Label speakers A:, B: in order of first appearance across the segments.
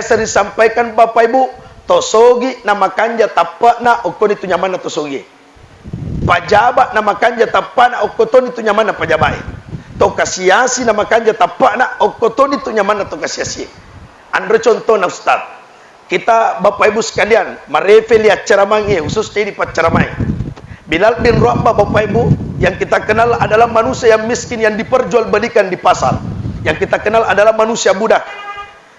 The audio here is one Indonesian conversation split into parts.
A: sering sampaikan Bapak Ibu, tosogi nama kanja tapana okon itu nyaman na tosogi. Pajabat nama kanja tapana okoton itu nyaman na pajabai. To kasiasi nama kanja tapana okoton itu nyaman na to kasiasi. Andro contoh na Ustaz. Kita Bapak Ibu sekalian, marefe lihat ceramah ini khusus di ceramah. Bilal bin Rabah Bapak Ibu yang kita kenal adalah manusia yang miskin yang diperjualbelikan di pasar. Yang kita kenal adalah manusia budak.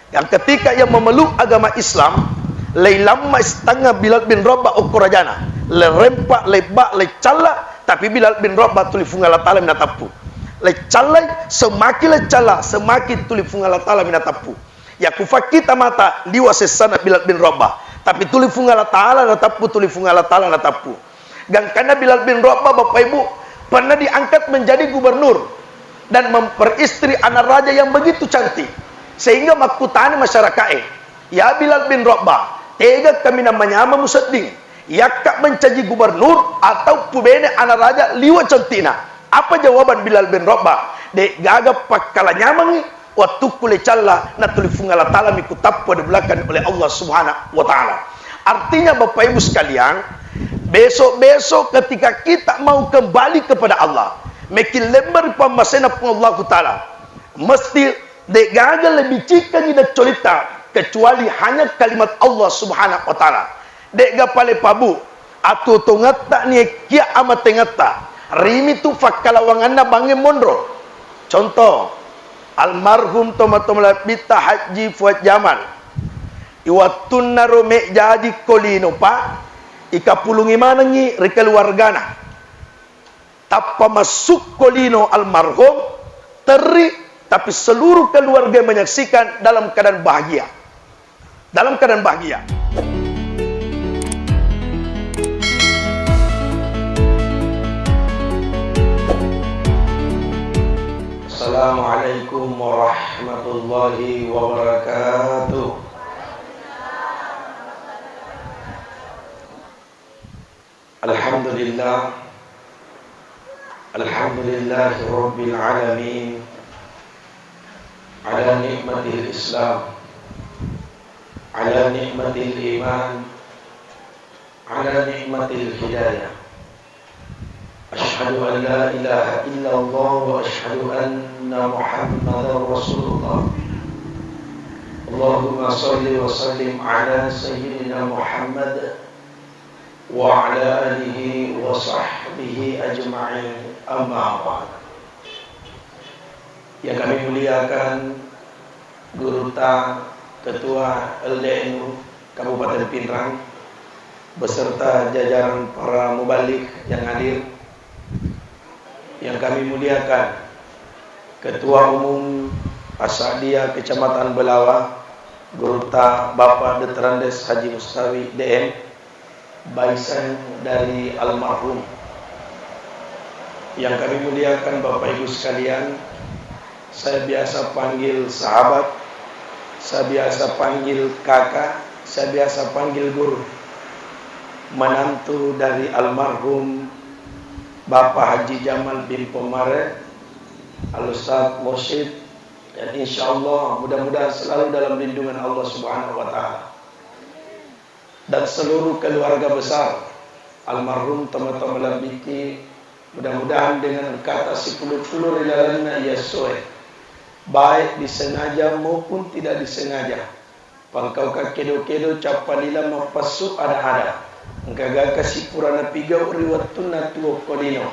A: Yang ketika ia memeluk agama Islam, lama setengah Bilal bin Rabah okorajana, lerempak lebak lecala, tapi Bilal bin Rabah tuli fungala taala minatapu. Lecalai semakin lecala, semakin tuli fungala taala minatapu. Ya kufakita mata liwa sesana Bilal bin Rabah, tapi tuli fungala taala natapu, tuli fungala taala natapu. Dan karena Bilal bin Rabah Bapak Ibu pernah diangkat menjadi gubernur dan memperistri anak raja yang begitu cantik, sehingga makutani masyarakat ya Bilal bin Rabah tega kami namanya ama musadding yakak mencaji gubernur atau pubene anak raja liwa cantina. Apa jawaban Bilal bin Rabah? Dek gaga pakala nyamangi waktu kule calla na tulifungala taala mikutappo di belakang oleh Allah Subhanahu wa taala. Artinya Bapak Ibu sekalian, besok-besok ketika kita mau kembali kepada Allah, makin lembar pamasena Allah taala, mesti dek gaga lebih cikan ida cerita kecuali hanya kalimat Allah Subhanahu wa taala. Dek gapale pabu atu tongata ni kia amat tengata rimi tu fakalawanganna bange mondro. Contoh almarhum tomatomla bita haji Fuad Jamal iwatun narome jadi kolino pa ikapulungi manangi rikeluargana tappa masuk kolino almarhum teri, tapi seluruh keluarga menyaksikan dalam keadaan bahagia. Dalam keadaan bahagia. Assalamualaikum warahmatullahi wabarakatuh. Alhamdulillah. Alhamdulillahi rabbil alamin. Ala nikmatil Islam, ala nikmatil iman, ala nikmatil hidayah. Asyhadu an la ilaha illallah wa asyhadu anna Muhammadar Rasulullah. Allahumma salli wa sallim ala sayyidina Muhammad wa ala alihi wa sahbihi ajma'in. Amma ba'd. Yang kami muliakan Guru Ta, Ketua LDNU Kabupaten Pinrang beserta jajaran para mubalik yang hadir. Yang kami muliakan Ketua Umum Asadiyah Kecamatan Belawa Guru Ta Bapak Detrandes Haji Mustawi DM, baisan dari almarhum. Yang kami muliakan Bapak Ibu sekalian, saya biasa panggil sahabat, saya biasa panggil kakak, saya biasa panggil guru, menantu dari almarhum Bapak Haji Jamal bin Pomare, Al-Ustaz Mursyid, dan insyaallah mudah-mudahan selalu dalam lindungan Allah Subhanahu wa taala. Dan seluruh keluarga besar almarhum teman-teman labiti, mudah-mudahan dengan kata sipuluh-puluh rilalana yasoe, baik disengaja maupun tidak disengaja, pangkau kedo-kedo capalila mapasuk ada-ada, engkaga kasih purana pigau riwatuna tuo kodino.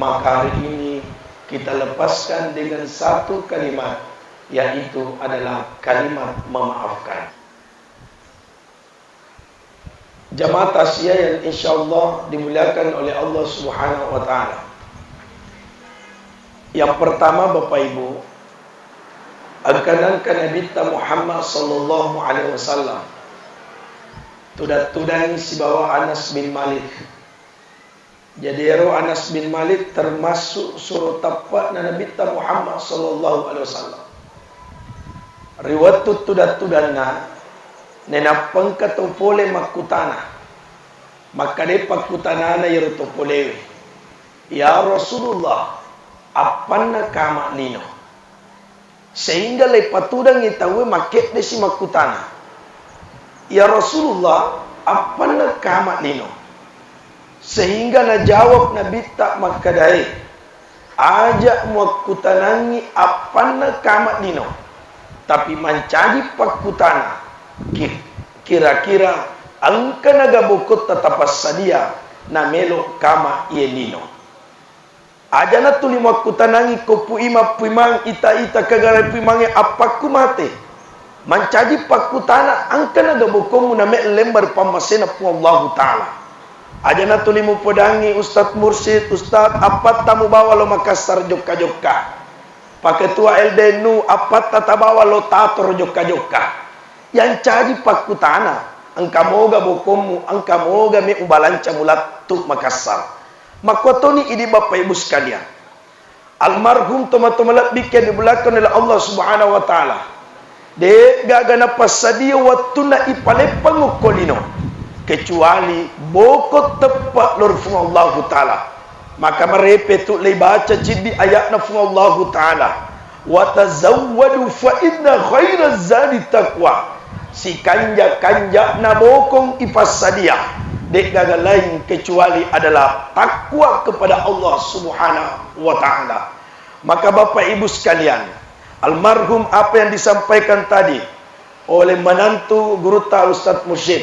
A: Maka hari ini kita lepaskan dengan satu kalimat, yaitu adalah kalimat memaafkan. Jamaah tasya yang insyaallah dimuliakan oleh Allah Subhanahu wa taala. Yang pertama Bapak Ibu, angkanan Nabi Muhammad sallallahu alaihi wasallam tudang si bawa Anas bin Malik. Jadi Anas bin Malik termasuk suruh tapak Nabi Muhammad sallallahu alaihi wasallam. Riwayat tudana nenapang katopole makutana, maka de pakutana na yerotopole. Ya Rasulullah, apana kama nino? Sehingga lepatudang itawe maket de si makutana. Ya Rasulullah, apa nak kamat nino? Sehingga na jawab Nabi tak makadai. Ajak makutanangi apa nak kamat nino? Tapi mencari pakutana. Kira-kira angka naga bukut tetapas sadia na melo kama ie nino. Aja na tuli makutanangi kopu ima pimang ita kagare pimange apaku mate. Mencari pakutana angka naga bukomu na me lembar pamasena pu Allah Ta'ala. Aja na tuli mu podangi Ustaz Mursyid, Ustaz apa tamu bawa lo Makassar joka-joka. Paketua LDNU apa tata bawa lo tator joka-joka. Yang cari pakutana angka moga bokomu angka moga me ubalanca mulat tu Makassar. Makotoni ini Bapak Ibu sekalian. Almarhum tomat-tomalat bikin di belakang oleh Allah Subhanahu wa taala. De gagana pasadia waktu na ipalepang ukolino kecuali bokot tepat lor fung Allah taala. Maka merepet tu lay baca cidi ayat na fung Allah taala. Wa tazawwadu fa inna khairaz zadi taqwa. Si kanja na bokong ipasadia dek gagal lain kecuali adalah takwa kepada Allah Subhanahu wa taala. Maka Bapak Ibu sekalian, almarhum apa yang disampaikan tadi oleh menantu guru ta Ustaz Mursyid,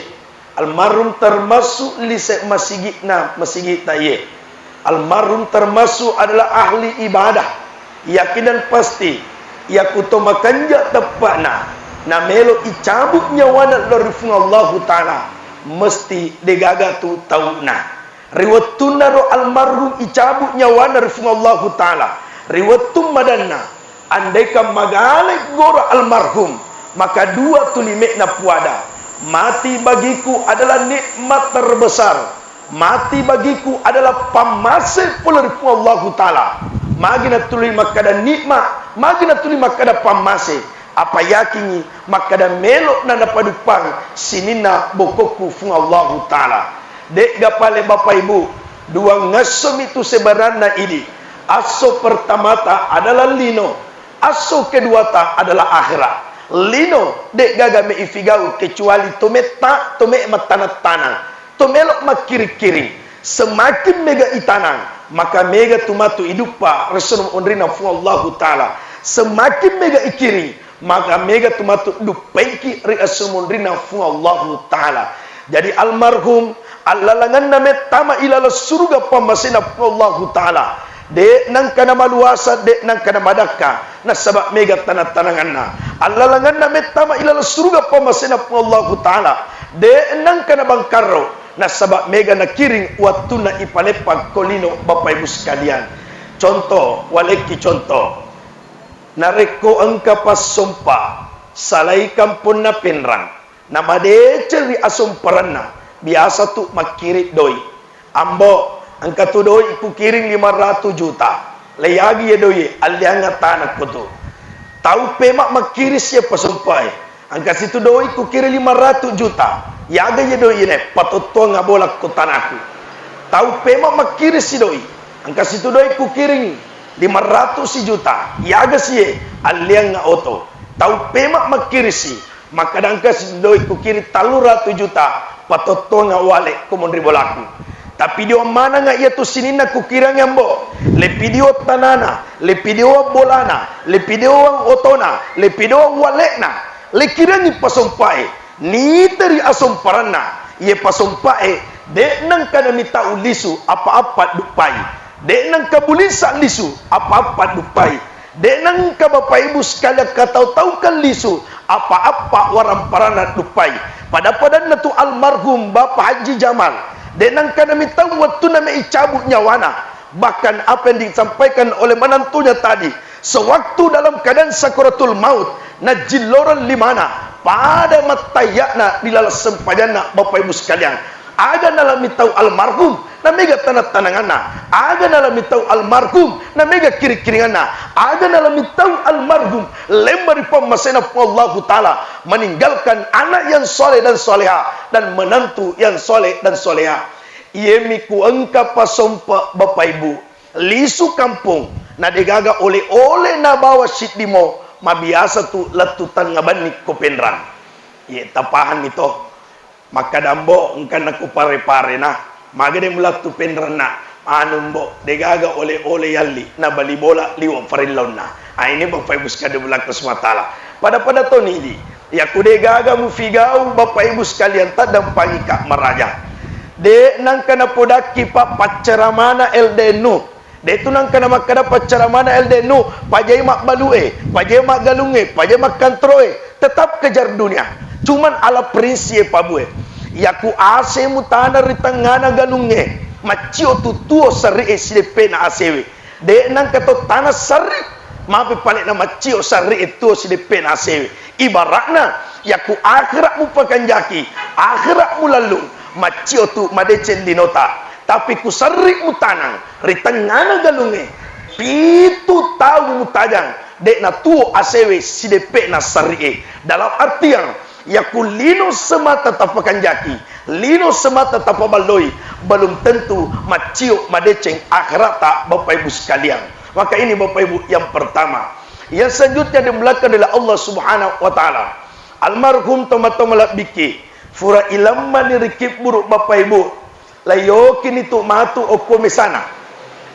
A: almarhum termasuk lisek masigitna ye. Almarhum termasuk adalah ahli ibadah. Yakin dan pasti ia kutoma kanja tepana na melo icabut nyawana lorifung Allah taala mesti degaga tu tauna riwatuna ro almarhum icabut nyawana lorifung Allah taala riwatum madanna andaikan magalek goro almarhum maka dua tulimek na puada. Mati bagiku adalah nikmat terbesar, mati bagiku adalah pamasih lorifung Allah taala. Magina tuli makada nikmat, magina tuli makada pamasih. Apa yakini makada melok na napadupang sinina bokoku fung Allah taala. Dek gapale Bapak Ibu, dua ngasum itu sebenarnya ini. Aso pertama ta adalah lino, aso kedua ta adalah akhirat. Lino dek gaga me ifigau kecuali tometa tome matana-tanang, tomelok makiri-kiri. Semakin mega itanang, maka mega tumatu idupa resunum onrina fung Allah taala. Semakin mega ikiri, maka mega tumatu dupaiki ri asumundrina fung Allah taala. Jadi almarhum allalangan na metama ilala surga pamasina fung Allah taala. De nang kana maluasa, de nang kana madaka na sabab mega tanat-tanangan na. Allalangan na metama ilala surga pamasina fung Allah taala. De nang kana bangkaro na sabab mega na kiring waktu na ipalepag kolino Bapak Ibu sekalian. Contoh, waleki contoh. Nareko angka pasompa salai kampun na penrang na madecel di asomparana biasa tu makirit doi ambo angka tu doi ku kiring 500 juta layagi ya doi alianga tanak ko tu tau pemak makiris ya pasompai angka situ doi ku kiring 500 juta yaga ya doi ne patoto ngabolak ko tanaku tau pemak makiris si doi angka situ doi ku kiring 500 juta yaga siye aliang nga oto tau pemak makirisi maka dangka si doi ku kiri 300 juta patoto nga wale kumondri bolaku tapi dia mana nga iya tu sinina ku kira ngambo le video tanana le video bolana le video ang otona le video ang walekna le kira ni pasompai ni teri asomparana ye pasompai de nang kana mita ulisu apa-apa dupai. Dek nang kabulisa lisu apa-apa dupai. Dek nang ka Bapak Ibu sekalian katau-tau kan lisu apa-apa waramparana dupai. Pada na tu almarhum Bapak Haji Jamal. Dek nang kana mitau waktu na me icabut nyawana. Bahkan apa yang disampaikan oleh menantunya tadi, sewaktu dalam keadaan sakaratul maut na jiloran limana pada matayakna di lalas sempajana Bapak Ibu sekalian. Ada dalam mitau almarhum na mega tanat-tanangana, ada dalam mitau almarhum na mega kiri-kiringana, ada dalam mitau almarhum lembar pamasena Allah taala meninggalkan anak yang soleh dan soleha dan menantu yang soleh dan soleha. Ia miku engka pasompa Bapak Ibu lisu kampung na digaga oleh na bawa sidimo mabiasa tu latutan ngabani ko penrang. Ye tapahan ito. Maka dambo engkan aku pare-pare na. Magade mulatu penrang na. Anumbo degaga ole yalli na bali bola liwa farilon na. Ini Bapak Ibu sekalian bulan kesmatala. Pada to ni ya kude gaga mu figau Bapak Ibu sekalian tadam pangika meraja. De nang kana podaki pa pacaramana eldenu. De tu nang kana makada pacaramana eldenu, pajai mak balue, pajai mak galunge, pajai mak kantroe, tetap kejar dunia. Cuman ala prinsip pabue. Ya ku ase mutana ritangana galunge, macio tutuo sari SDP na asewe. De nang kato tanah sari mapi panik na macio sari itu SDP na asewe. Ibaratna ya ku akhirat mu pakanjaki, akhirat mu lalu macio tu madecen dinota. Tapi ku sari mu tanang ritangana galunge pitu tahu mu tajang dek na tuo asewe SDP na sari. Dalam artian ya ku lino semata tapakan jaki, lino semata tapabaloi, belum tentu macio madeceng akhirat tak Bapak Ibu sekalian. Maka ini Bapak Ibu yang pertama. Yang selanjutnya dimulakan oleh Allah Subhanahu wa taala. Almarhum tomat-tomat biki fura ilamma nirikip buruk Bapak Ibu. Layokin itu matu okomesana.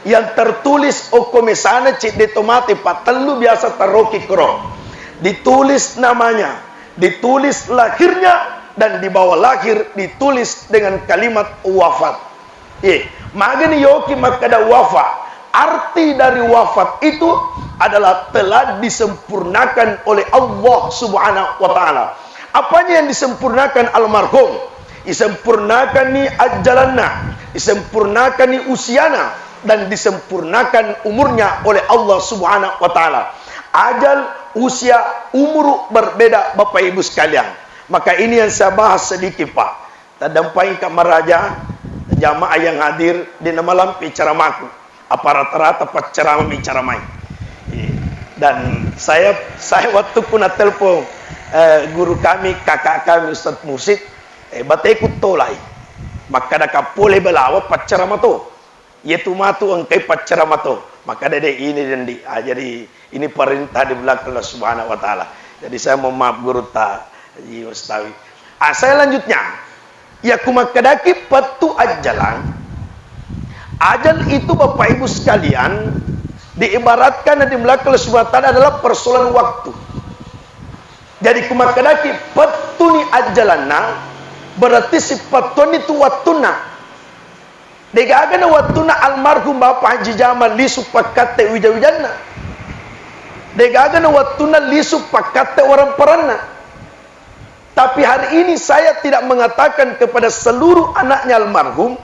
A: Yang tertulis okomesana cik de tomate patelu biasa taroki kro. Ditulis namanya, ditulis lahirnya, dan di bawah lahir ditulis dengan kalimat wafat. Magani yoki makada wafat. Arti dari wafat itu adalah telah disempurnakan oleh Allah Subhanahu wa taala. Apanya yang disempurnakan almarhum? Disempurnakan ni ajalanna, disempurnakan ni usiana, dan disempurnakan umurnya oleh Allah Subhanahu wa taala. Ajal, usia, umur berbeda Bapak Ibu sekalian. Maka ini yang saya bahas sedikit Pak. Tadampai kamaraja jamaah yang hadir di malam ceramahku. Apa rata-rata pak ceramah bicaramai. Dan saya waktu pun telepon guru kami, kakak kami Ustaz Mursid, batai ku tolai. Maka dah kapoleh belawa pak ceramah tu. Yaitu matu engkai pak ceramah tu. Maka ada ini dan di. Jadi ini perintah di belakang Allah Subhanahu wa taala. Jadi saya mohon maaf guru ta Ustawi. Saya lanjutnya. Ya kumakadaki patu ajalan. Ajal itu Bapak Ibu sekalian diibaratkan dan dimulai oleh Subhanahu wa taala adalah persoalan waktu. Jadi kumakadaki patuni ajalanna berarti si patuni itu watuna. Degagana watuna almarhum Bapak Haji Jamal lisu pakate wijawijana. Degagana watuna lisu pakate orang peranna. Tapi hari ini saya tidak mengatakan kepada seluruh anaknya almarhum,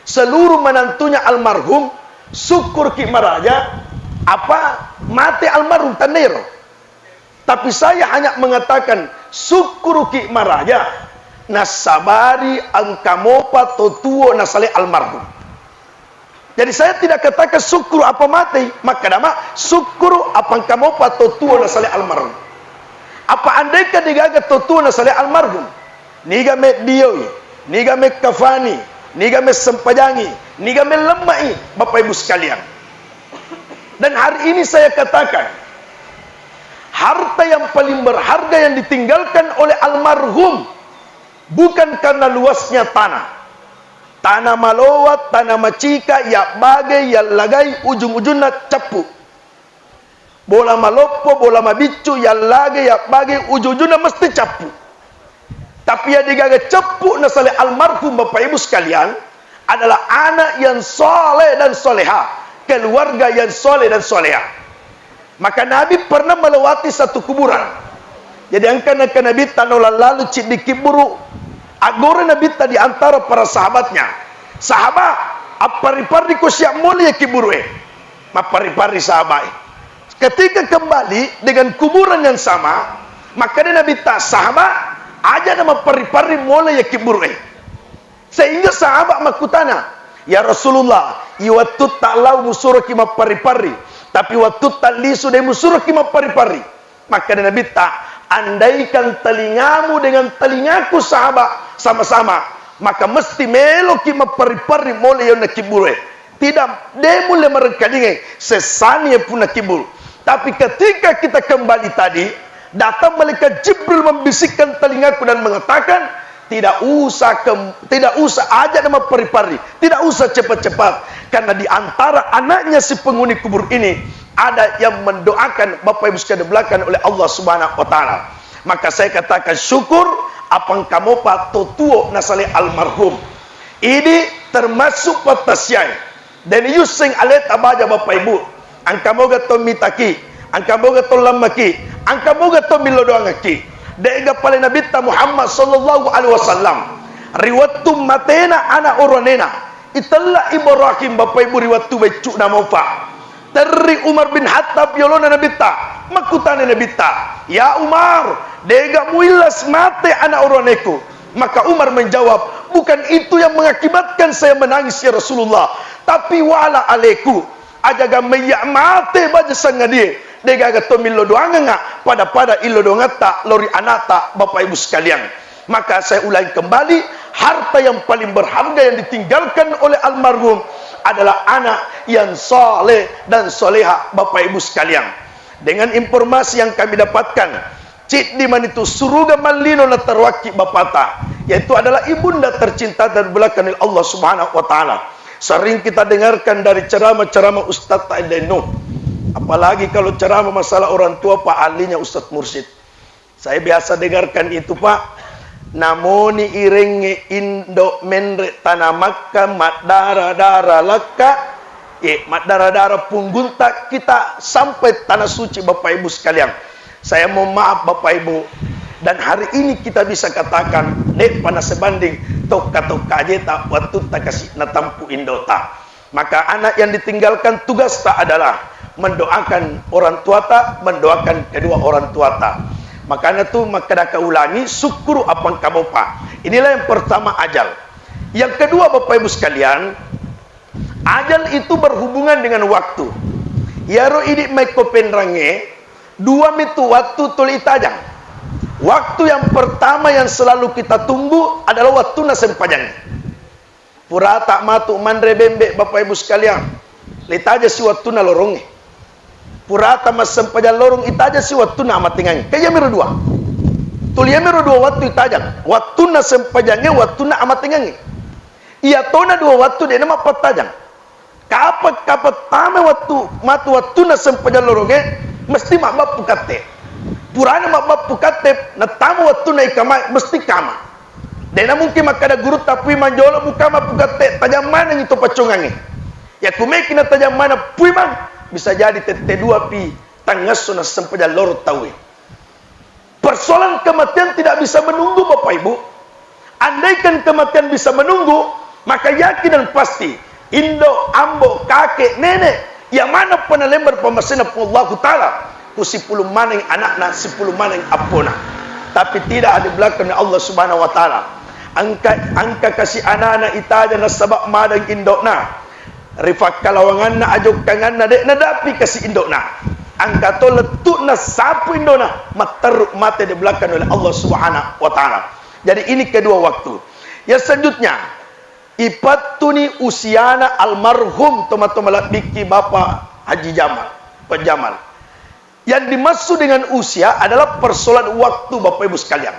A: seluruh menantunya almarhum, syukur ki maraja apa mati almarhum tanero. Tapi saya hanya mengatakan syukur ki maraja nasabari angkamopa totuo nasale almarhum. Jadi saya tidak katakan syukur apa mati, maka nama syukur apa angkamopa totuo nasale almarhum. Apa andaikan digaga totuo nasale almarhum, niga me dioi, niga me kafani, niga me sempajangi, niga me lemai Bapak Ibu sekalian. Dan hari ini saya katakan harta yang paling berharga yang ditinggalkan oleh almarhum bukan karena luasnya tanah. Tanah malowat, tanah macika, ya bagai, ya lagai, ujung-ujungnya cepu. Bola malopo, bola mabicu, ya lagai, ya bagai, ujung-ujungnya mesti cepu. Tapi yang digaga cepu nasale almarhum Bapak Ibu sekalian adalah anak yang soleh dan soleha, keluarga yang soleh dan soleha. Maka Nabi pernah melewati satu kuburan. Jadi angka Nabi tanola lalu cik di kiburu. Agora Nabi tadi antara para sahabatnya. Sahabat, apari-pari ko siap mulia kiburu mapari-pari sahabat. Ketika kembali dengan kuburan yang sama, maka dia Nabi tak sahabat aja nama pari-pari mulai ya kiburu sehingga sahabat makutana, ya Rasulullah, iwatu ta'lau musurah kima pari-pari, tapi waktu tak lisu dia musurah kima pari-pari. Maka dia Nabi tak, andaikan telingamu dengan telingaku sahabat sama-sama, maka mesti melo kima pari-pari mulai ya kiburu. Tidak, dia mulai merekadingai sesani pun kiburu. Tapi ketika kita kembali tadi, datang malaikat Jibril membisikkan telingaku dan mengatakan, tidak usah aja nama pari-pari, tidak usah cepat-cepat, karena di antara anaknya si penghuni kubur ini ada yang mendoakan Bapak Ibu sekalian belakang oleh Allah Subhanahu wa taala. Maka saya katakan syukur apang kamu patutuo nasale almarhum. Ini termasuk patasyai. Dan yusing alet abaja Bapak Ibu. Angka moga to mitaki, angka moga to lamaki, angka moga to milodoangaki. Dega pale Nabi Muhammad sallallahu alaihi wasallam. Riwattum matena ana uronena. Italla Ibrahim Bapak Ibu riwattu becu namofa. Terri Umar bin Khattab yolona Nabi ta. Makutane Nabi ta. Ya Umar, dega muilas mate ana uroneku. Maka Umar menjawab, bukan itu yang mengakibatkan saya menangis ya Rasulullah, tapi wala aleku. Ajaga meyak mate baja sangadie. Dega gato milo doanga pada ilo dongata lori anata Bapak Ibu sekalian. Maka saya ulangi kembali, harta yang paling berharga yang ditinggalkan oleh almarhum adalah anak yang soleh dan soleha Bapak Ibu sekalian. Dengan informasi yang kami dapatkan, cik di mana itu suruga malino na terwaki bapata, yaitu adalah ibunda tercinta dan belakang Allah Subhanahu wa taala. Sering kita dengarkan dari ceramah-ceramah Ustaz Ta'idenu. Apalagi kalau ceramah masalah orang tua, Pak ahlinya Ustaz Mursyid. Saya biasa dengarkan itu, Pak. Namoni irenge indo menre tanamakka madara-dara laka. Madara-dara punggunta kita sampai tanah suci Bapak Ibu sekalian. Saya mohon maaf Bapak Ibu. Dan hari ini kita bisa katakan, dek panas sebanding toka-toka jeta waktu tak kasih natampu indota. Maka anak yang ditinggalkan tugas tak adalah mendoakan orang tua tak, mendoakan kedua orang tua tak. Makanya tu maka dah ulangi syukur apa kamu pak. Inilah yang pertama ajal. Yang kedua Bapak Ibu sekalian, ajal itu berhubungan dengan waktu. Yaro ini meko penrange dua mitu waktu tuli tajang. Waktu yang pertama yang selalu kita tunggu adalah waktu nasempajang. Pura tak matu mandre bembe Bapak Ibu sekalian. Litaja si waktu na lorong. Pura tak masempajang lorong itaja si waktu na amatingan. Kaya miru dua. Tulia miru dua waktu itajang. Waktu nasempajangnya waktu na amatingan. Iya tona dua waktu dia nama patajang. Kapat tame waktu matu waktu nasempajang lorongnya mesti mak bapu kate. Purana mabab pukatep na tamu waktu na ikama mesti kama. Dan mungkin makada guru tapi manjola buka mapukate tajam mana itu pacungannya. Ya kumeki na tajam mana puimang bisa jadi tete dua pi tangaso na sampaja loro tawe. Persoalan kematian tidak bisa menunggu Bapak Ibu. Andaikan kematian bisa menunggu, maka yakin dan pasti indo, ambo, kakek, nenek yang mana pernah lembar pemasina Allah Ta'ala ku 10 maning anakna 10 maning apona, tapi tidak ada belakang Allah Subhanahu wa taala. Angka kasih anak-anak itaja na sabak madang indokna rifak kalawangan na ajok kangan na dek na dapi kasih indokna angka to letuk na sapu indona materuk mate di belakang oleh Allah Subhanahu wa taala. Jadi ini kedua waktu. Yang selanjutnya ipatuni usiana almarhum tomat-tomat biki Bapak Haji Jamal Pak Jamal. Yang dimaksud dengan usia adalah persoalan waktu Bapak Ibu sekalian.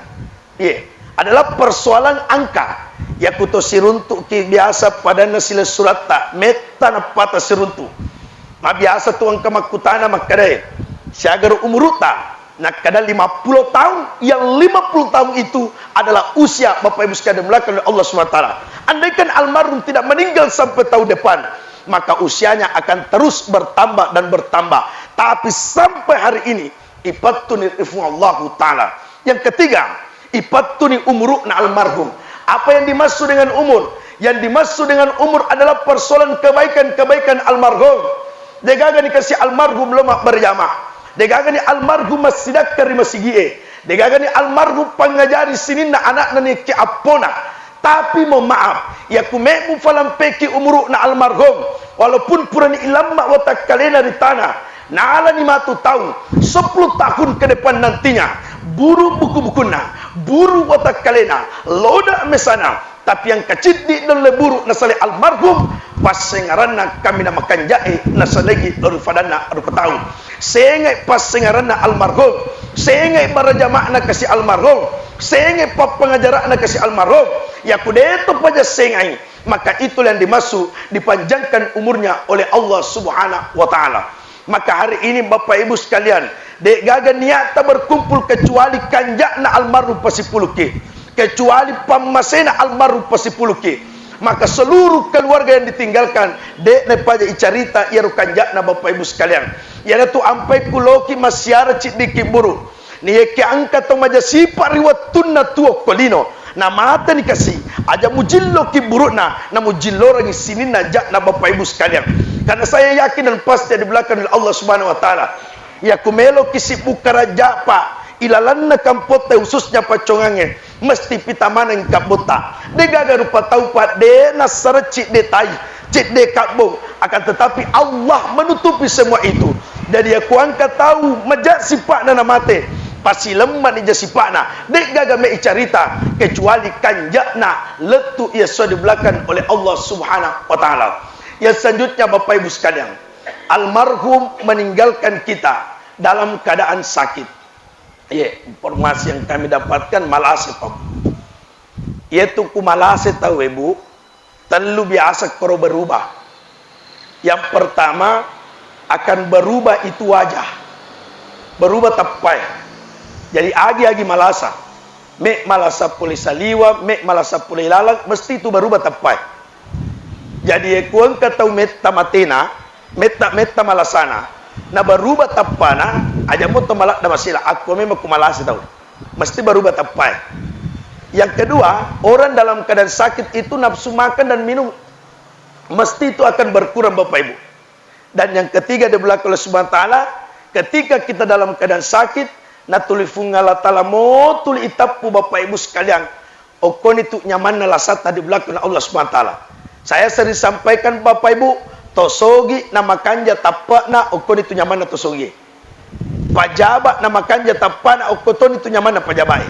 A: Iya, adalah persoalan angka. Ya kuto siruntuk ki biasa pada nasile surat tak meta napata siruntuk. Ma biasa tu angka makutana makade. Siagar umuruta nak kada 50 tahun, yang 50 tahun itu adalah usia Bapak Ibu sekalian belakang Allah SWT. Andaikan almarhum tidak meninggal sampai tahun depan, maka usianya akan terus bertambah dan bertambah. Tapi sampai hari ini ipatuni Allah Ta'ala. Yang ketiga, ipatuni umurukna almarhum. Apa yang dimaksud dengan umur? Yang dimaksud dengan umur adalah persoalan kebaikan-kebaikan almarhum. Degaga dikasih almarhum lemak berjamaah. Degaga ni almarhum masidak kari masigie. Degaga ni almarhum pangajari sinin na anak nani ki apona. Tapi mohon maaf, ya kumemu falam peki umurukna almarhum. Walaupun purani ilamma watakalena di tanah. Nala 5 tahun, 10 tahun ke depan nantinya, buru buku-bukuna, buru watak kalena, loda mesana, tapi yang kecil di leburu nasale almarhum pasengaranna kami na makan jae na salagi rufadana rupataw sengay pasengaranna almarhum sengay marajama na kasi almarhum sengay papangajara na kasi almarhum ya kudeto paja sengay maka itu yang dimaksud dipanjangkan umurnya oleh Allah Subhanahu wa taala. Maka hari ini Bapak Ibu sekalian, dek gaga niat tak berkumpul kecuali kanjakna almarhum pasipuluki, kecuali pamasena almarhum pasipuluki. Maka seluruh keluarga yang ditinggalkan dek nepaja icarita ia kanjakna Bapak Ibu sekalian. Ya tu ampai kuloki masyara cidiki buru. Ni ke angkat to maja sipa riwatunna tuo kolino. Na mata ni kasih aja mujillo ki burukna na mujillo rangi sini najak na Bapak Ibu sekalian. Karena saya yakin dan pasti di belakang Allah Subhanahu wa taala. Ya kumelo kisipu karaja pa ilalanna kampota khususnya pacongange mesti pitamana ng kabota. De gaga rupa tau pa de nasarci de tai cik de kabung akan tetapi Allah menutupi semua itu. Jadi aku angkat tahu majak sifat na mate. Pasti lemah ija sifana dek gaga me carita kecuali kanjakna letu ia sudah di belakang oleh Allah Subhanahu wa taala. Yang selanjutnya Bapak Ibu sekalian, almarhum meninggalkan kita dalam keadaan sakit. Ya, informasi yang kami dapatkan malase Pak. Yaitu ku malase tahu Ibu, terlalu biasa kalau berubah. Yang pertama akan berubah itu wajah. Berubah tapai. Jadi agi-agi malasa. Mek malasa pulih saliwa, mek malasa pulih lalang, mesti itu berubah tapai. Jadi ekuan katau metta matena, metta malasana. Na berubah tapana, aja mo to malak da masila. Aku memang kumalasi tahu. Mesti berubah tapai. Yang kedua, orang dalam keadaan sakit itu nafsu makan dan minum mesti itu akan berkurang Bapak Ibu. Dan yang ketiga di belakang Allah Subhanahu wa taala, ketika kita dalam keadaan sakit, natuli fungala taala mo tuli itapu Bapak Ibu sekalian. Okon itu nyaman nalasat di belakang Allah Subhanahu wa taala. Saya sering sampaikan Bapak Ibu, tosogi nama kanja tapana okon itu nyaman na tosogi. Pajabat nama kanja tapana okoton itu nyaman na pajabai.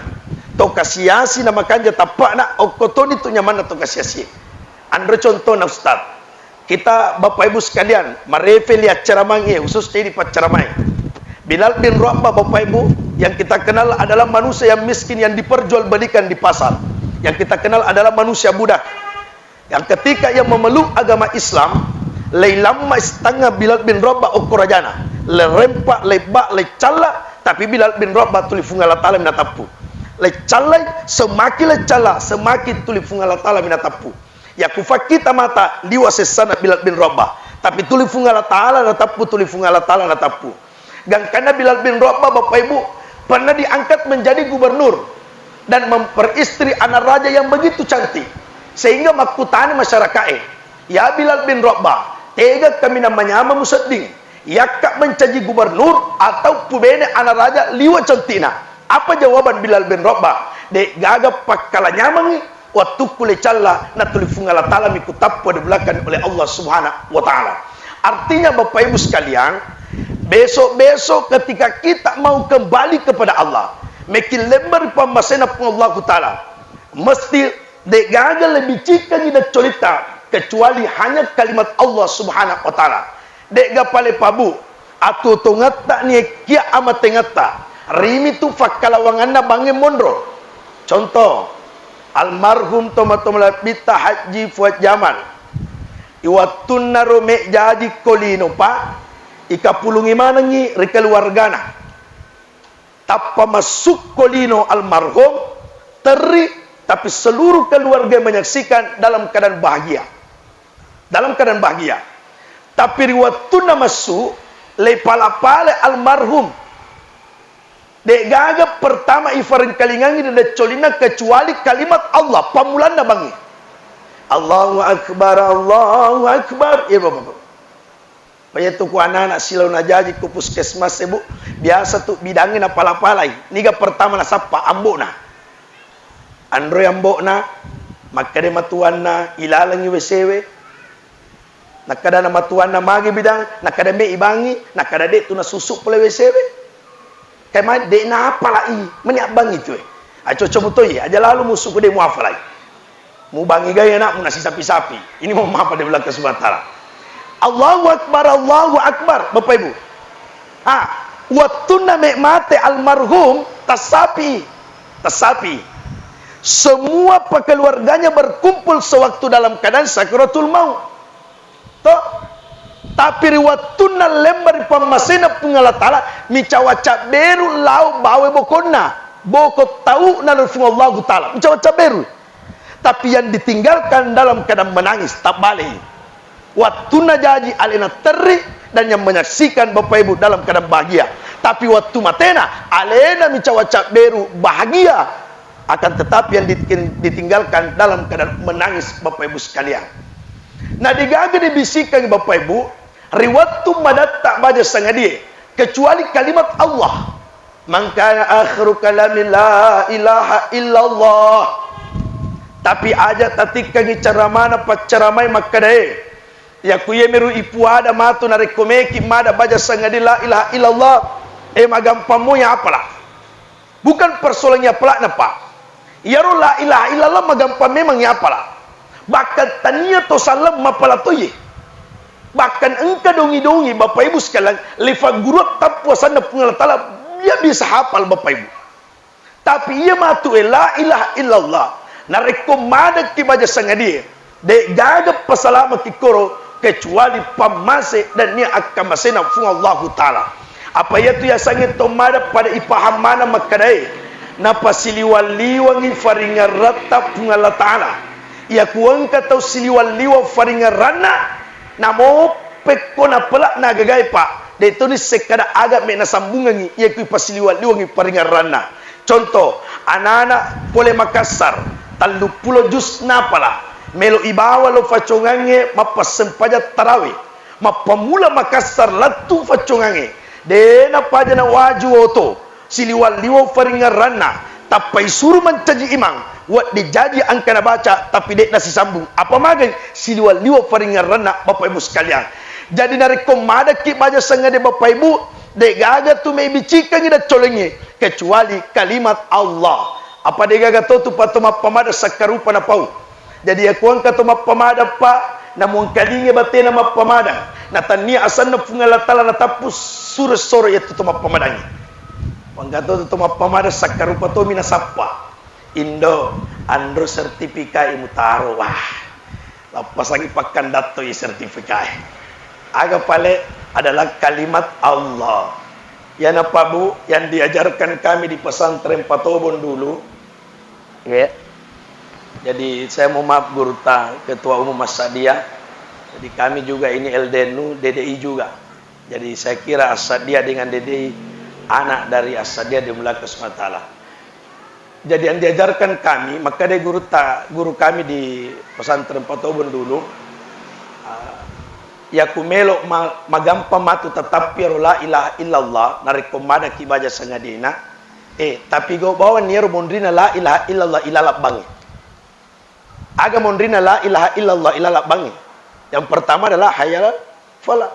A: To kasiasi nama kanja tapana okoton itu nyaman na to kasiasi. Andre contoh na Ustaz. Kita Bapak Ibu sekalian, marefe lihat ceramah ini khususnya di ceramah. Bilal bin Rabah Bapak Ibu yang kita kenal adalah manusia yang miskin yang diperjualbelikan di pasar. Yang kita kenal adalah manusia budak. Yang ketika ia memeluk agama Islam, lama setengah Bilal bin Rabah okorajana, lerempak, lebak, lecala, tapi Bilal bin Rabah tuli fungala ta'ala minatapu. Lecala, semakin lecala, semakin tuli fungala ta'ala minatapu. Ya kufakita mata, liwa sesana Bilal bin Rabah, tapi tuli fungala ta'ala natapu, tuli fungala ta'ala natapu. Dan karena Bilal bin Rabah Bapak Ibu pernah diangkat menjadi gubernur dan memperistri anak raja yang begitu cantik. Sehingga makutani masyarakat ya Bilal bin Rabah tega kami namanya musadding ya kak mencaji gubernur atau pubene anak raja liwa cantina. Apa jawaban Bilal bin Rabah? Dek gaga pakala nyamangi waktu kule calla na tulifungala ta'ala mikutapwa di belakang oleh Allah Subhanahu wa taala. Artinya Bapak Ibu sekalian, besok-besok ketika kita mau kembali kepada Allah, makin lembar pamasena Allah taala, mesti dek gagal lebih cika tidak cerita kecuali hanya kalimat Allah Subhanahu wa taala. Dek gapale pabu atu tongata ni kia amat tengata rimi tu fakalawanganna bange mondro. Contoh almarhum tomatomla bita haji Fuad Jamal iwatunna rome jadi kolino pa ikapulungi manangi rikeluargana tappa masuk kolino almarhum teri. Tapi seluruh keluarga menyaksikan dalam keadaan bahagia. Dalam keadaan bahagia. Tapi riwatuna masuk lepala-pala almarhum. Dek gaga pertama ifarin kalingangi dan colina kecuali kalimat Allah. Pamulan na bangi. Allahu Akbar, Allahu Akbar. Ya Bapak. Paya tu ku anak-anak silau najaji ku puskesmas ibu. Biasa tu bidangin apala-palai. Niga pertama na sapa ambo na. Andro yang bokna, makade matuanna ilalangi wesewe. Nakada na matuanna magi bidang, nakada me ibangi, nakada dek tu na susuk pula wesewe. Kemai dek na apa lai, meniak bangi tu. Aco coba tu aja lalu musuh ku dek muafalai. Mu bangi gaya nak, mu nasi sapi-sapi. Ini mau apa dia belakang sebentar. Allahu Akbar, Bapak Ibu. Waktu nama mati almarhum tasapi. Semua keluarganya berkumpul sewaktu dalam keadaan sakaratul maut. Tapi waktu na lembar pamasena pungala tala micawaca beru lau bawe bokona. Boko tahu na Allah taala. Micawaca beru. Tapi yang ditinggalkan dalam keadaan menangis tak balik. Waktu najaji alena teri dan yang menyaksikan Bapak Ibu dalam keadaan bahagia. Tapi waktu matena alena micawaca beru bahagia, akan tetapi yang ditinggalkan dalam keadaan menangis Bapak Ibu sekalian. Nah digaga dibisikkan Bapak Ibu, riwayat madat tak baca sengadia kecuali kalimat Allah. Maka akhiru kalamin la ilaha illallah. Tapi aja tatika ni ceramana pacaramai makadai. Ya kuye meru ipu ada matu na rekomeki mada baca sangadi la ilaha illallah. Magampamu ya apalah. Bukan persoalannya apalah napa. Ya la ilaha illallah magampam memang ya apalah. Bahkan tania to salam mapala toye. Bahkan engka dongi-dongi Bapak Ibu sekalian, lefa guru tak puasan pengalatala dia bisa hafal Bapak Ibu. Tapi ia matu la ilaha illallah. Na rekomada ki baca sangadia de gaga pasalama ki koro kecuali pamase dan ni akan masena fung Allah taala. Apa itu ya sangit tomada pada ipahamana makadai na pasiliwaliwangi faringa rata fung Allah taala. Ya kuangka tau siliwaliwa faringa rana namo pekona pelak na gagai pak de itu ni sekada agak mena sambungangi ya ku pasiliwaliwangi faringa rana. Contoh anak-anak boleh Makassar talu pulo jus napala melo ibawa lo facongange mapasempaja tarawih mapamula Makassar latu facongange dena paja na waju oto siliwal liwo faringa rana tapai suruh mencaji imang wat dijaji angkana baca tapi dek nasi sambung apa magai siliwal liwo faringa rana Bapak Ibu sekalian. Jadi nari komada ki baca sangade Bapak Ibu dek gaga tu mai bicika ngida colenge kecuali kalimat Allah. Apa dia gaga tu patoma pamada sakarupa na pau. Jadi aku angka toma pamada pa namun kalinge batena ma pamada. Natania asan na pungala tala na tapus sura sore itu toma pamadanya. Angka tu toma pamada sakarupa to minasapa. Indo andro sertifika imutaro wah. Lepas lagi pakan dato i sertifika. Aga pale adalah kalimat Allah. Yang apa Bu yang diajarkan kami di pesantren Patobon dulu. Ya. Jadi saya mau maaf Gurta, Ketua Umum As-Sadia. Jadi kami juga ini LDNU, DDI juga. Jadi saya kira As-Sadia dengan DDI anak dari As-Sadia di Melaka Sumatera. Jadi yang diajarkan kami, maka dia guru kami di pesantren Patobon dulu. Ya kumelo magampa matu tetap la ilaha illallah narekomada kibaja sangadina. Tapi go bawa niero mondrina la ilaha illallah ilalak bangi. Aga mondrina la ilaha illallah ilalak bangi. Yang pertama adalah hayal fala.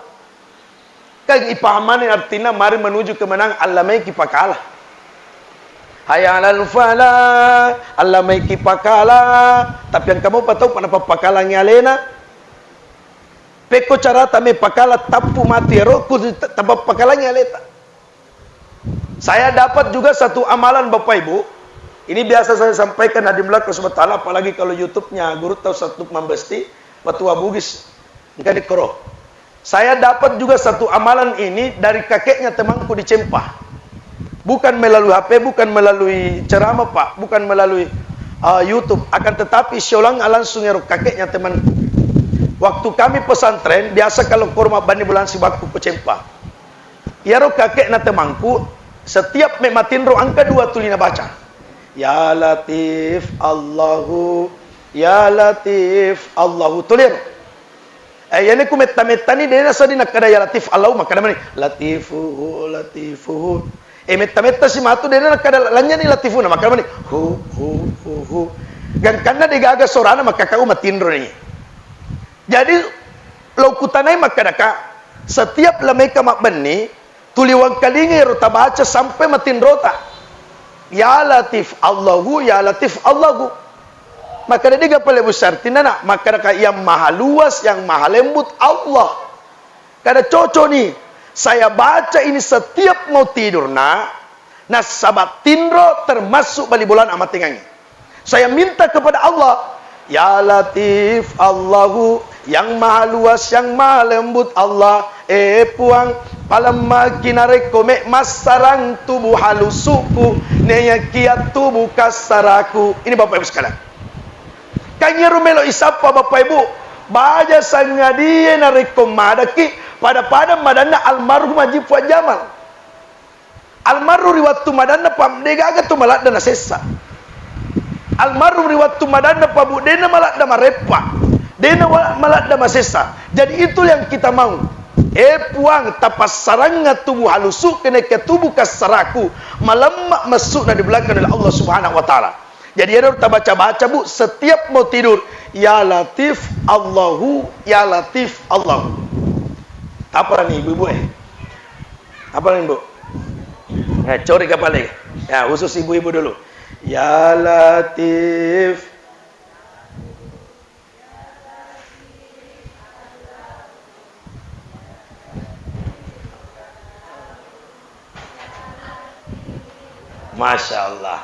A: Kan ipahamane artinya mari menuju kemenang allamai kipakala. Hayalal fala allamai kipakala. Tapi yang kamu tahu kenapa pakala nyalena? Peko cara tame pakala tapu mati roku tabap pakala nyaleta. Saya dapat juga satu amalan Bapak Ibu. Ini biasa saya sampaikan di Melaka Sumatera, apalagi kalau YouTube-nya Guru tahu satu membesti Patua Bugis enggak dikoro. Saya dapat juga satu amalan ini dari kakeknya temanku di Cempah. Bukan melalui HP, bukan melalui ceramah Pak, bukan melalui YouTube, akan tetapi seolang langsung ya kakeknya temanku. Waktu kami pesantren, biasa kalau korma bani bulan sibaku ke Cempah. Ya kakeknya temanku setiap mematin roh angka 2 tulina baca. Ya Latif Allahu, Ya Latif Allahu tulir. Yani ku metta-mettani dena sadina kada ya Latif Allahu maka namanya Latifuhu Latifuhu. Metta-metta si matu dena kada lanyani Latifuna maka namanya hu. Gan karena digaga sorana maka kau matin roh ni. Jadi laukutanai maka daka setiap lameka makbani tuliwang kalingi rota baca sampai matin rota. Ya Latif Allahu, Ya Latif Allahu. maka dia pale besar tinana, maka yang maha luas, yang maha lembut Allah. Kada cocok nih. Saya baca ini setiap mau tidur nah sabat tindro termasuk bali bulan amat tengangi. Saya minta kepada Allah, ya Latif Allahu, yang maha luas, yang maha lembut Allah. Puang palamma kinare kome masarang tubuh halusuku neya kiat tubuh kasaraku. Ini Bapak Ibu sekalian. Kanya rumelo isapa Bapak Ibu, baja sangadia narekomadaki pada madana almarhum Haji Fuad Jamal. Almarhum riwatu madana pamdega aga tu malak dana sesa. Almarhum riwatu madana pabu dena malak dama repa. Dena malak dama sesa. Jadi itu yang kita mau. Puang tapas saranga tubuh halusuk kena ke tubuh kasaraku malamak masuk di belakang oleh Allah Subhanahu wa taala. Jadi harus kita baca-baca Bu setiap mau tidur, ya Latif Allahu, ya Latif Allahu. Apa nih ibu-ibu Apa nih Bu? Ya, cori kepala. Ya, khusus ibu-ibu dulu. Ya Latif. Masya Allah.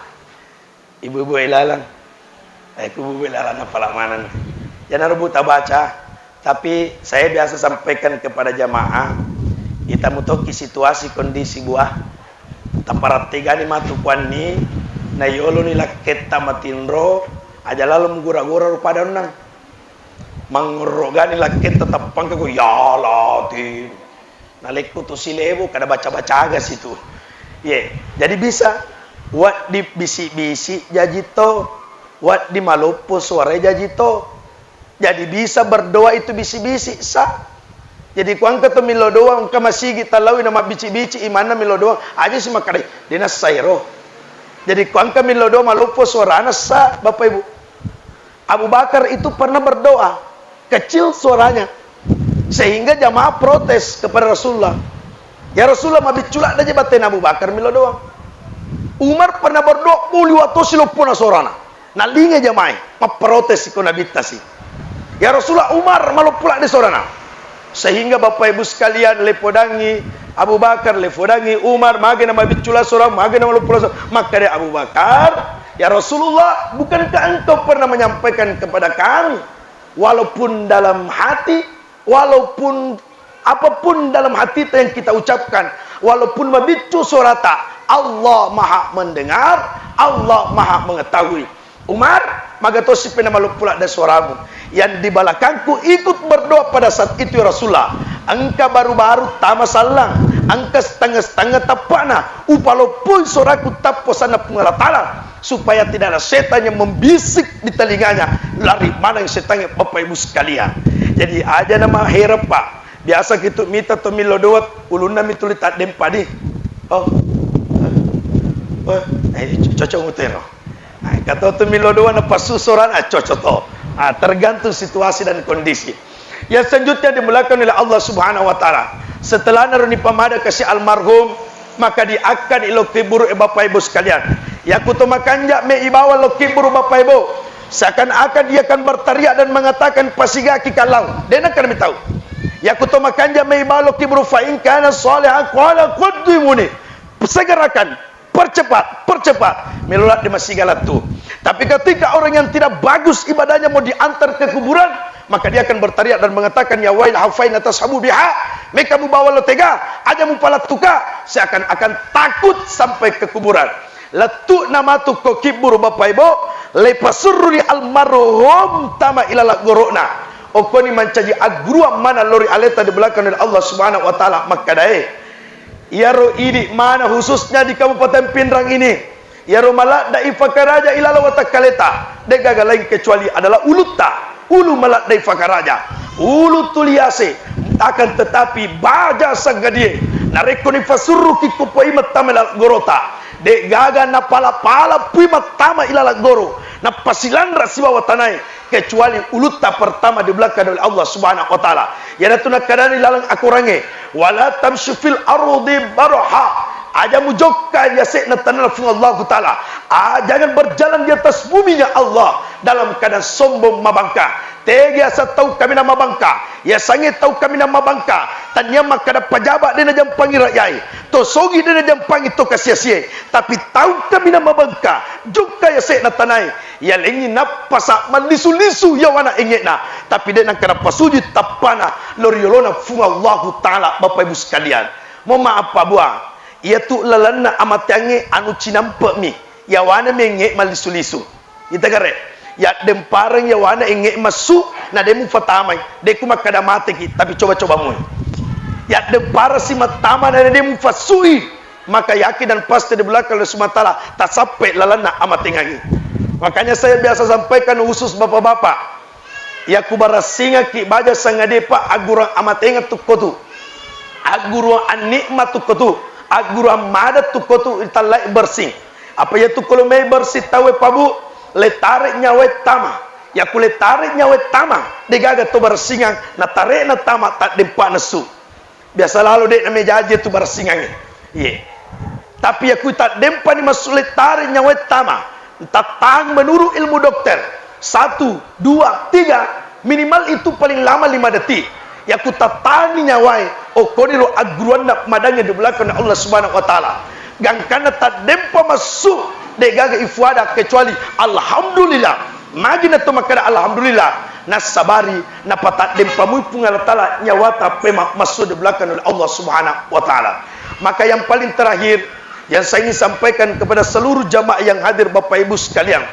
A: Ibu-ibu ilalang. Ibu-ibu ilalang apalah mana. Jangan rebuta baca. Tapi saya biasa sampaikan kepada jamaah, kita mutoki situasi kondisi buah. Taparat tiga ni matukuan ni, na yolo ni laketa matinro, aja lalu menggura-gura rupada nang. Mangrogani laketa tapang ko ya Latif. Nalekku tu silebo kada baca-baca agas itu. Jadi bisa wat di bisi-bisi jajito, wat di malopo suara jajito. Jadi bisa berdoa itu bisi-bisi sah. Jadi kuang kata milo doang ka masigi talawi nama bici-bici imana milo doang aja sih makare dinas sayro. Jadi kuang ka milo doang malopo suara sah Bapak Ibu. Abu Bakar itu pernah berdoa kecil suaranya sehingga jamaah protes kepada Rasulullah. Ya Rasulullah mabiculak aja batin Abu Bakar milo doang. Umar pernah berdoa muli waktu silopuna sorana. Nalinga jamaah protes ikut Nabi tasi. Ya Rasulullah Umar malu pula di sorana. Sehingga Bapak Ibu sekalian lepodangi Abu Bakar, lepodangi Umar, mage nama bicula sorang, mage nama pula sorang. Maka dia Abu Bakar, ya Rasulullah, bukankah engkau pernah menyampaikan kepada kami, walaupun dalam hati, walaupun apapun dalam hati yang kita ucapkan, walaupun mabicu surata, Allah maha mendengar, Allah maha mengetahui. Umar, maka tosi pena malu pula dari suaramu. Yang di belakangku ikut berdoa pada saat itu ya Rasulullah. Engkau baru-baru tamas salang, engkau setengah-setengah tapana, upalopun suaraku taposana pengalatala, supaya tidak ada setan yang membisik di telinganya. Lari mana yang setannya Bapak Ibu sekalian. Jadi aja nama herap Pak. Biasa gitu mita to milo doat uluna mituli tak dempadi. Cocok mutero. Kata tu milo doa na pasusoran cocok to. Tergantung situasi dan kondisi. Yang selanjutnya dimulakan oleh Allah Subhanahu wa taala. Setelah naruni pamada kasih almarhum, maka dia akan ilokiburu Bapak Ibu sekalian. Ya kutu makanja me ibawa lokiburu Bapak Ibu. Seakan-akan dia akan berteriak dan mengatakan pasigaki kalau. Dia nak kami tahu. Ya kutu makanja me ibawa lokiburu fa in kana salihan qala qaddimuni. Segerakan, percepat melulat di masigala tu. Tapi ketika orang yang tidak bagus ibadahnya mau diantar ke kuburan, maka dia akan berteriak dan mengatakan ya wail hafain atashabu biha, mereka membawa lo tega aja mupalat tuka, seakan-akan takut sampai ke kuburan. Latu namatu kokibur Bapak Ibu lepasurri almarhum tama ilala gorona okoni mancaji agrua mana lori aleta di belakang dari Allah Subhanahu wa taala. Maka dae yaro ini mana khususnya di Kabupaten Pindrang ini, yaro malak da ifakaraja ilala watakaleta de gagal lain kecuali adalah ulu malak da ifakaraja ulu tuliase. Akan tetapi baja sagadie narekoni fasurru kikupoi matamela gorota de gaga na pala-pala pui matama ilala goro na pasilan rasiwa watanai kecuali uluta pertama di belakang oleh Allah Subhanahu wa taala. Ya datuna kadani lalang akurange wala tamshu fil ardi barha, aja mujokka ya sekna tanal Allah taala. Jangan berjalan di atas buminya Allah dalam keadaan sombong mabangka. Tega asa tahu kami nama bangka, ya sangit tahu kami nama bangka. Tanya makada pejabat dia jam panggil rakyat. To sogi dia jam panggil to kasia-sia. Tapi tahu kami nama bangka. Juga ya sekna tanai. Ya lengi napasa malisu-lisu ya wana ingitna. Tapi dia nak kena pasuji tapana loriolona funga Allah taala Bapak Ibu sekalian. Mau maaf apa buah? Ia tu lalana amat yange anu cinampe mi. Ya wana mengek malisu-lisu. Kita kare. Ya dem parang ya wana ingek masuk na demu fatamai deku makada mate ki tapi coba-coba mu ya dem parang si matama na demu fasui maka yakin dan pasti di belakang Allah Subhanahu wa taala tak sampai lalana amat tengangi. Makanya saya biasa sampaikan khusus bapak-bapak ya kubara singa ki baja sangade pa agurang amat tengat tu kotu agurang anikmat tu kotu agurang madat tu kotu italai bersing apa ya tu kalau mai bersih tawe pabu letarik nyawet tama ya ku letarik nyawet tama degaga to bersingang na tarik na tama tak dempa nesu biasa lalu dek na mejaje tu bersingang ye tapi aku tak dempa ni masuk letarik nyawet tama tatang menurut ilmu dokter 1, 2, 3 minimal itu paling lama 5 detik ya ku tatani nyawai koniro agruan nak madanya di belakang Allah Subhanahu wa taala gangkana tak dempa masuk degaga ifwada kecuali alhamdulillah magina to makada alhamdulillah nasabari na patat dem pamuy pungal taala nyawata pema masuk di belakang oleh Allah Subhanahu wa taala. Maka yang paling terakhir yang saya ingin sampaikan kepada seluruh jamaah yang hadir Bapak Ibu sekalian,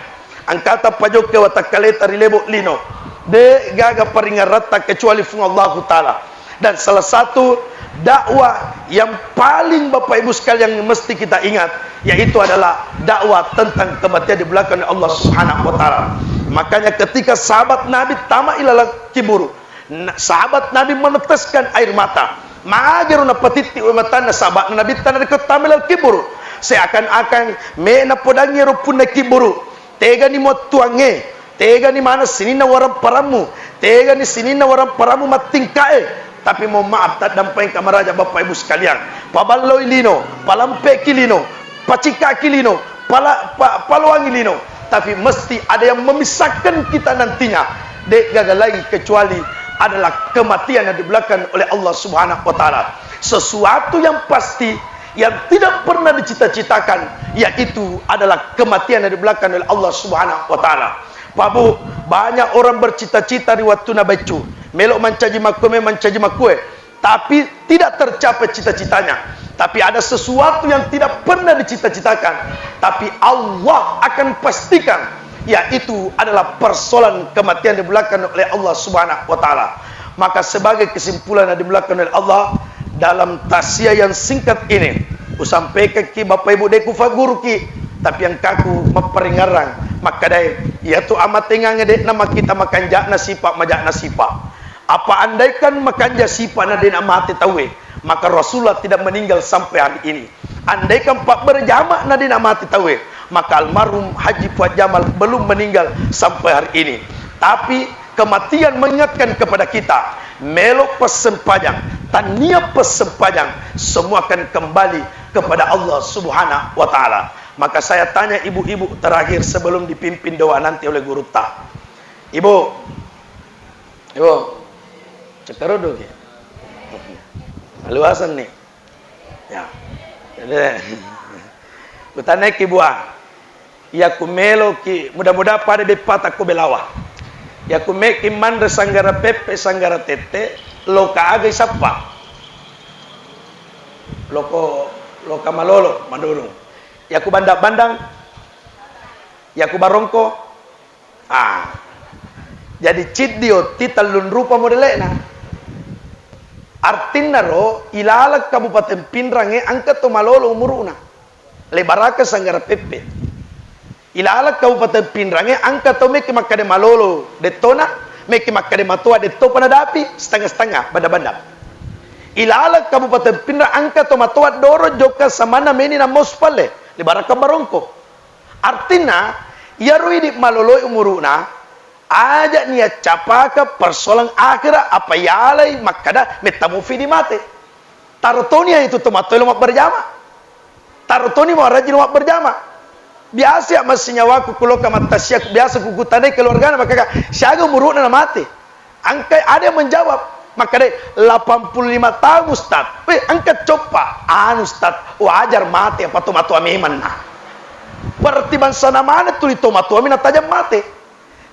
A: angkata pajoke wa takaleta rilebo lino de gaga paringarata kecuali fung Allah taala. Dan salah satu dakwah yang paling Bapak Ibu sekalian yang mesti kita ingat yaitu adalah dakwah tentang kematian di belakang Allah Subhanahu wa taala. Makanya ketika sahabat Nabi tama ilala kiburu, sahabat Nabi meneteskan air mata. Magaruna patiti umatana sahabat Nabi tanah ketamilal kiburu. Seakan-akan mena podangi rupuna kiburu. Tega ni motuange, tega ni mana sinina warang paramu, tega ni sinina warang paramu matingkae. Tapi mau maaf tak dampai kamaraja Bapak Ibu sekalian. Pabaloi lino, palampe kilino, pacika kilino, paluangi lino. Tapi mesti ada yang memisahkan kita nantinya. Dek gagal lagi kecuali adalah kematian yang di belakang oleh Allah Subhanahu wa taala. Sesuatu yang pasti yang tidak pernah dicita-citakan yaitu adalah kematian yang di belakang oleh Allah Subhanahu wa taala. Pabu banyak orang bercita-cita di waktu nabacu melok mancaji makue tapi tidak tercapai cita-citanya. Tapi ada sesuatu yang tidak pernah dicita-citakan tapi Allah akan pastikan yaitu adalah persoalan kematian di belakang oleh Allah Subhanahu wa taala. Maka sebagai kesimpulan yang di belakang oleh Allah dalam tasya yang singkat ini usampaikan ki Bapak Ibu deku faguru ki tapi yang kaku memperingarang makadai yaitu amat tengange dek nama kita makan jakna sifat majakna sifat. Apa andaikan makan jasipa na den amate tawe maka Rasulullah tidak meninggal sampai hari ini. Andaikan pak berjamaah na den amate tawe maka almarhum Haji Fuad Jamal belum meninggal sampai hari ini. Tapi kematian mengingatkan kepada kita melok pesempajang tania pesempajang semua akan kembali kepada Allah Subhanahu wa taala. Maka saya tanya ibu-ibu terakhir sebelum dipimpin doa nanti oleh guru tak. Ibu cekarodo ya. Luasan nih. Ya. Kutanya ki buah. Ya kumelo ki mudah-mudahan pada depat aku belawa. Ya kumeki mandre sanggara pepe sanggara tete loka aga isapa. Loka malolo mandurung. Ya ku bandang-bandang. Ya ku barongko. Jadi cidio titalun rupa modelena. Artinya ro ilala Kabupaten Pinrange angkat to malolo umuruna. Lebaraka sanggara pepe. Ilala Kabupaten Pinrange angkat to meki makade malolo detona, meki makade matua deto panadapi setengah-setengah banda-banda. Ilala Kabupaten Pinrang angkat to matua doro joka samana meni na mospale lebaraka barongko. Artinya ya ro di malolo umuruna aja niat capaka persoalan akhirat apa yalai makada metamufi di mate tarotonia itu tomato lemak berjama tarutoni mau rajin wak berjamaah. Biasa masih nyawaku kulo kamatasiak biasa kuku tadai keluarga maka siaga muruna na mati. Angkai ada yang menjawab, maka deh 85 tahun Ustaz. Angkat coba, Ustaz, wajar mati apa tu matu amiman nah. Berarti bangsa mana tuli to matu amina tajam mati.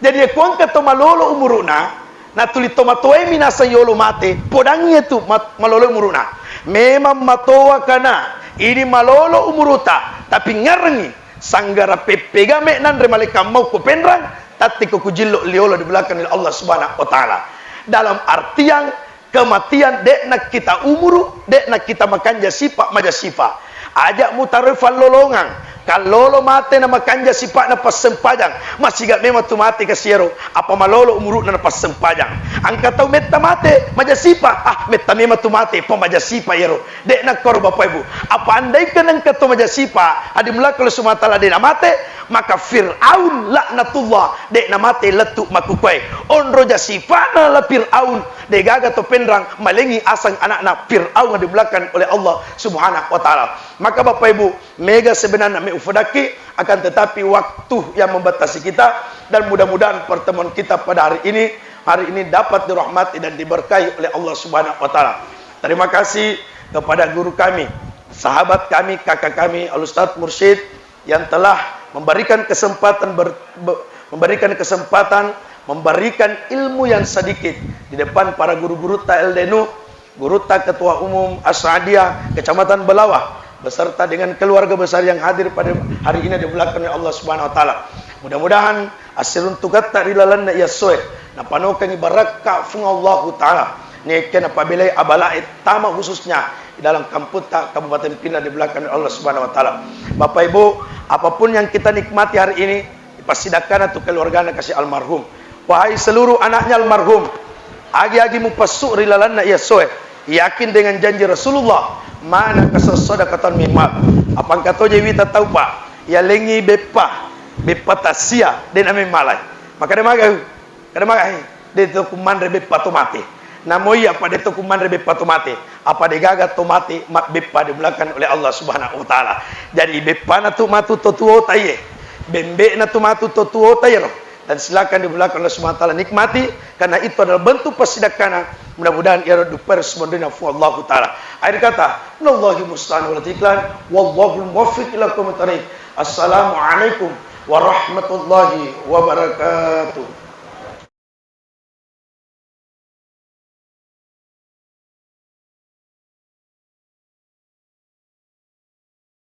A: Jadi aku angkat to malolo umuruna, na tuli to matu amina sayolo mati. Podangnya tu malolo umuruna. Memang matoa kana ini malolo umuruta, tapi ngarengi sanggara pepegame nan remalika mau ku penrang tati ku kujillo liolo di belakang Allah Subhanahu wa taala. Dalam artian kematian dekna kita umuru, dekna kita makan jasipa majasipa. Ajak mutarifan lolongan. Kalau lo mati na makan jasipa na pasempajang, masih gak memang tu mati kasiero. Apa malolo umuru na pasempajang. Angka tau meta mati majasipa. Meta memang tu mati pa majasipa yero. Dekna kor bapak ibu. Apa andai kan angka tu majasipa adi mulak kalau sumata la dekna mati, maka Fir'aun laknatullah dekna mati letuk makukwai. Onro jasipa na la Fir'aun degaga to penrang malengi asang anak-anak Fir'aun di belakang oleh Allah Subhanahu wa taala. Maka bapak ibu, mega sebenarnya ufadaki akan tetapi waktu yang membatasi kita, dan mudah-mudahan pertemuan kita pada hari ini dapat dirahmati dan diberkahi oleh Allah Subhanahu wa taala. Terima kasih kepada guru kami, sahabat kami, kakak kami Al-Ustaz Mursyid yang telah memberikan kesempatan memberikan ilmu yang sedikit di depan para guru-guru TLDNU, guru Ketua Umum As-Saadiyah Kecamatan Belawah, beserta dengan keluarga besar yang hadir pada hari ini di belakang Allah Subhanahu wa taala. Mudah-mudahan asirun tugat rilalan ya soe na panokan ibaraka fung Allah taala. Neken apabila abalaid tama khususnya di dalam Kamputa Kabupaten Pina di belakang Allah Subhanahu wa taala. Bapak Ibu, apapun yang kita nikmati hari ini dipasidakan atau keluarganya kasih almarhum. Wahai seluruh anaknya almarhum, agi-agi mupasuk rilalan ya soe, yakin dengan janji Rasulullah, mana kesodakatan mimmat. Apa kata Jawi tak tahu pak? Ya lengi bepa tasia dan ame malai. Maka dia magai dia tu kuman rebe patu mati. Namoi apa dia tu kuman rebe patu mati? Apa dia gagat tu mati mak bepa di belakang oleh Allah Subhanahu wa taala. Jadi bepa na tu matu totuo taye. Bembe na tu matu totuo taye. Dan silakan di belakang Allah Subhanahu wa taala nikmati, karena itu adalah bentuk persedekah. Mudah-mudahan ia duper semendina fu Allah taala. Akhir kata, nallahi musta'an wal tiklan wallahu muwaffiq ila aqwamit thariq. Assalamualaikum warahmatullahi wabarakatuh.